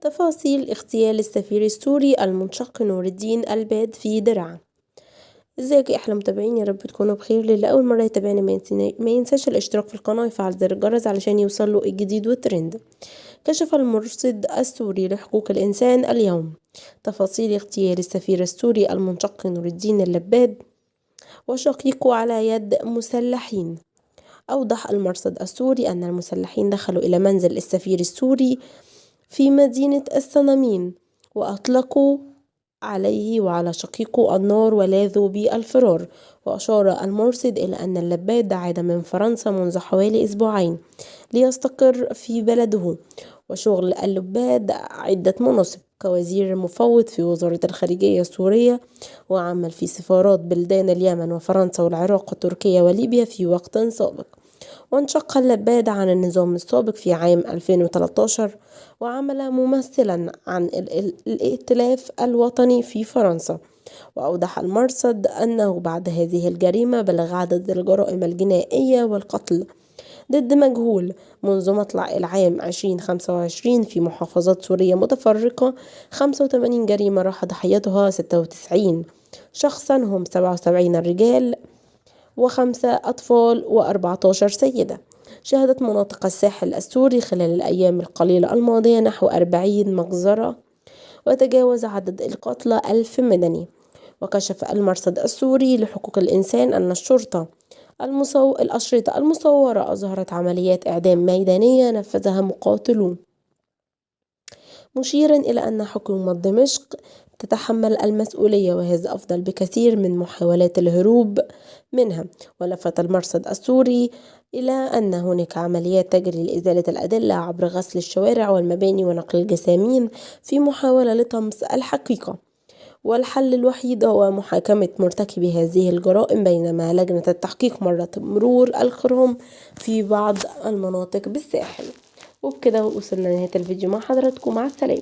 تفاصيل اغتيال السفير السوري المنشق نور الدين الباد في درعا. ازيك يا احلى متابعين، يا رب تكونوا بخير. للي اول مره يتابعنا ما ينساش الاشتراك في القناه ويفعل زر الجرس علشان يوصله الجديد والترند. كشف المرصد السوري لحقوق الانسان اليوم تفاصيل اغتيال السفير السوري المنشق نور الدين اللباد وشقيقه على يد مسلحين. أوضح المرصد السوري أن المسلحين دخلوا إلى منزل السفير السوري في مدينة السنامين وأطلقوا عليه وعلى شقيقه النار ولاذوا بالفرار. وأشار المرصد إلى أن اللباد عاد من فرنسا منذ حوالي أسبوعين ليستقر في بلده، وشغل اللباد عدة مناصب كوزير مفوض في وزارة الخارجية السورية، وعمل في سفارات بلدان اليمن وفرنسا والعراق وتركيا وليبيا في وقت سابق. وانشق اللباد عن النظام السابق في عام 2013 وعمل ممثلا عن الائتلاف الوطني في فرنسا. وأوضح المرصد أنه بعد هذه الجريمة بلغ عدد الجرائم الجنائية والقتل ضد مجهول منذ مطلع العام 2025 في محافظات سورية متفرقة 85 جريمة راح ضحيتها 96 شخصا، هم 77 رجال و5 أطفال و14 سيدة. شهدت مناطق الساحل السوري خلال الأيام القليلة الماضية نحو 40 مجزرة، وتجاوز عدد القتلى 1000 مدني. وكشف المرصد السوري لحقوق الإنسان أن الشرطة الأشرطة المصورة أظهرت عمليات إعدام ميدانية نفذها مقاتلون، مشيرا إلى أن حكومة دمشق تتحمل المسؤولية، وهذا أفضل بكثير من محاولات الهروب منها. ولفت المرصد السوري إلى أن هناك عمليات تجري لإزالة الأدلة عبر غسل الشوارع والمباني ونقل الجثامين في محاولة لطمس الحقيقة، والحل الوحيد هو محاكمة مرتكبي هذه الجرائم، بينما لجنة التحقيق مرت مرور الكرام في بعض المناطق بالساحل. وبكده وصلنا لنهاية الفيديو مع حضراتكم، مع السلامة.